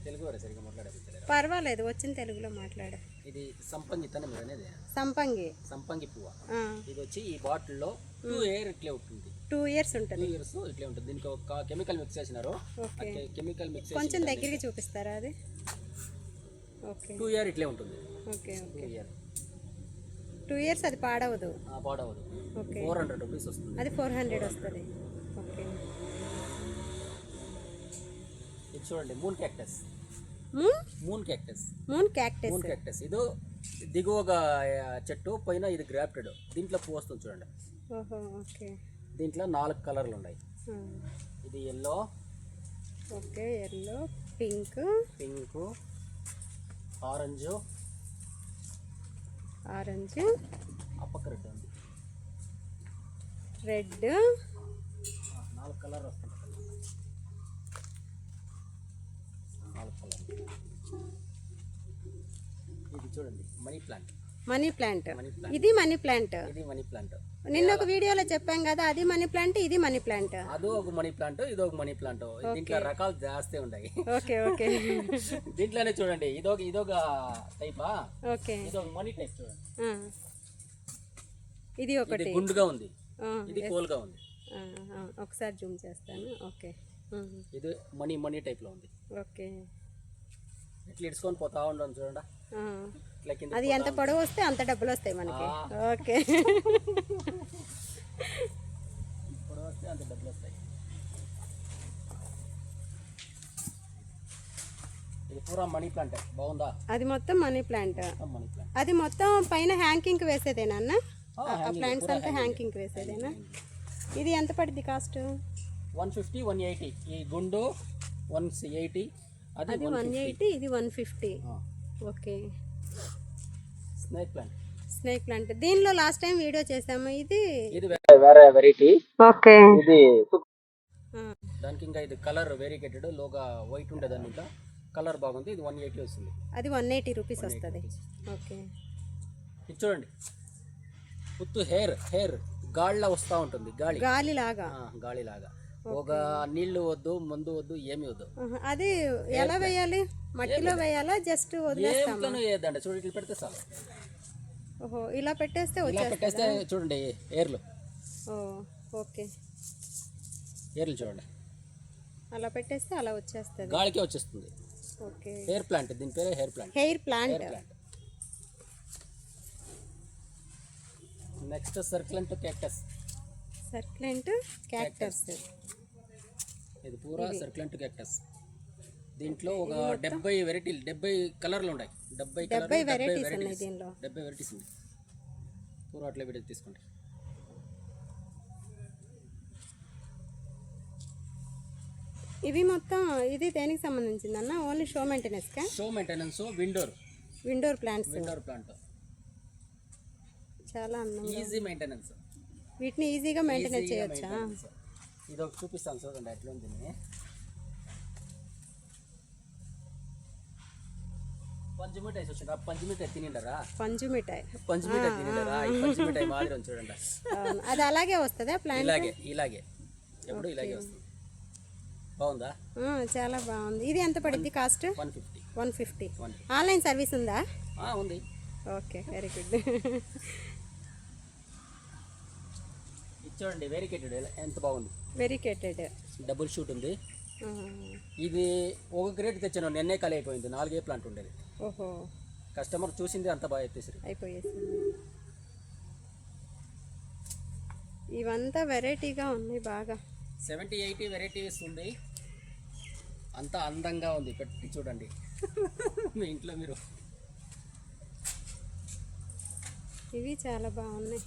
తెలుగు వరే సరిగ్గా మాట్లాడలేదు. పర్వాలేదు, వచ్చిన తెలుగులో మాట్లాడు. ఇది సంపంగి తన మీరు అనేది సంపంగి పువ్వు. ఇది వచ్చి ఈ బాటిల్లో 2 ఇయర్ ఇట్లే ఉంటుంది. 2 ఇయర్స్ ఉంటుంది. 2 ఇయర్స్ ఇట్లే ఉంటుంది. దీనికి ఒక కెమికల్ మిక్స్ చేసినారు. కెమికల్ మిక్స్ కొంచెం దగ్గరికి చూపిస్తారా అది? ఓకే. 2 ఇయర్ ఇట్లే ఉంటుంది. ఓకే. 2 ఇయర్స్ అది పాడవదు. పాడవదు. ఓకే. 400 రూపీస్ వస్తుంది. అది 400 వస్తుంది. ఓకే. ఇది చూడండి మూన్ క్యాక్టస్. మూన్ క్యాక్టస్ ఇది దిగువగా చెట్టు పైన ఇది గ్రాఫ్టెడ్. దీంట్లో పువ్వు వస్తుంది చూడండి. ఓకే. దీంట్లో 4 కలర్లు ఉన్నాయి. ఇది yellow, okay, yellow, pink, orange, అప్పక రెడ్ ఉంది. రెడ్ 4 కలర్ వస్తుంది. 4 కలర్. ఇది చూడండి మనీ ప్లాంట్. ఇది మనీ ప్లాంట్. నిన్న ఒక వీడియోలో చెప్పాం కదా, అది మనీ ప్లాంట్, ఇది మనీ ప్లాంట్. అది ఒక మనీ ప్లాంట్, ఇది ఒక మనీ ప్లాంట్. దీంట్లో రకాలు జాస్తి ఉన్నాయి. ఓకే. దీంట్లోనే చూడండి ఇదొక టైపా. ఓకే. ఇదొక మనీ టైప్ చూడండి. ఇది ఒకటి గుండుగా ఉంది, ఇది కోల్గా ఉంది. ఒకసారి జూమ్ చేస్తాను. ఓకే. ఇది మనీ టైప్ లో ఉంది. ఓకే. ఇట్లా ఇడుచుకొని పోతా ఉండను చూడండి. అది ఎంత పొడవు వస్తే అంత డబ్బులు వస్తాయి మనకి. ఓకే. పొడవు వస్తే అంత డబ్బులు వస్తాయి. ఇది పూరా మనీ ప్లాంట్. బాగుందా? అది మొత్తం మనీ ప్లాంట్. అది మొత్తం పైన హ్యాంగింగ్ వేసేదేనా అన్న? ఆ ప్లాంట్స్ అంతా హ్యాంగింగ్ వేసేదేనా? ఇది ఎంత పడుతుంది కాస్ట్? 150, 180. ఈ గుండు 180, అది 180, ఇది 150. ఓకే. Snake plant. దీనిలో లాస్ట్ టైం వీడియో చేసాము. ఇది వేరే వెరైటీ. ఓకే. ఇది దానికి ఇంకా ఇది కలర్ వెరికేటెడ్, లోగా వైట్ ఉండే దాని ఇంకా కలర్ బాగుంది. ఇది 180 వస్తుంది. అది 180 రూపీస్ వస్తుంది. ఓకే. ఇది చూడండి పుత్తు హెయిర్ గాలిలా వస్తూ ఉంటుంది. గాలిలాగా. ఒక నీళ్లు వద్దు, మందు వద్దు, ఏమి వద్దు. అది ఎలా వేయాలి? మట్టిలో వేయాలా? జస్ట్ వదిలేస్తామా? వేయద్దండి. చూడండి ఇట్లా పెడితే చాలు. ఓహో, ఇలా పెట్టేస్తే చూడండి ఏర్లు. ఓకే. ఏర్లు చూడండి, అలా పెట్టేస్తే అలా వచ్చేస్తుంది. గాలికే వచ్చేస్తుంది. ఓకే. Hair plant. దీని పేరు హెయిర్ ప్లాంట్. Next సర్క్యులెంట్ cactus. ఇది పూరా సర్క్యులెంట్ క్యాక్టస్. దీంట్లో ఒక 70 వెరైటీలు, 70 కలర్లు ఉన్నాయి. 70 వెరైటీస్ ఉన్నాయి దీనిలో. 70 వెరైటీస్ ఉన్నాయి. పూరా అట్లా వీడియో తీసుకోండి. ఇవి మొత్తం ఇది దేనికి సంబంధించింది అన్న? Only show maintenance. Indoor plants. చాలా అందంగా, ఈజీ మెయింటెనెన్స్. వీటిని ఈజీగా మెయింటెనెన్స్ చేయొచ్చా? ఇది ఒక చూపిస్తాను చూడండి ఎట్లా ఉంది. పంచుమిఠాయి చూడండి. పంచుమిఠాయి తినిండరా? పంచుమిఠాయి తినిండరా? ఈ పంచుమిఠాయి మాదిరి ఉంది చూడండి. అది అలాగే వస్తుందా ప్లాంట్? ఇలాగే ఎప్పుడు ఇలాగే వస్తుంది. బాగుందా? చాలా బాగుంది. ఇది ఎంత పడింది కాస్ట్? 150. ఆన్లైన్ సర్వీస్ ఉందా? ఉంది. Okay, very good. చూడండి వెరికేటెడ్ ఎంత బాగుంది. వెరికేటెడ్ డబుల్ షూట్ ఉంది. ఇది ఒక గ్రేట్ తెచ్చాను, నిన్నే ఖాళీ అయిపోయింది. 4 ప్లాంట్ ఉండేది. ఓహో. కస్టమర్ చూసింది అంత బాగా అయిపోయేసింది. ఇవంతా వెరైటీగా ఉన్నాయి బాగా. 70-80 వెరైటీస్ ఉంది. అంత అందంగా ఉంది. పెట్టి చూడండి మీ ఇంట్లో మీరు. ఇవి చాలా బాగున్నాయి.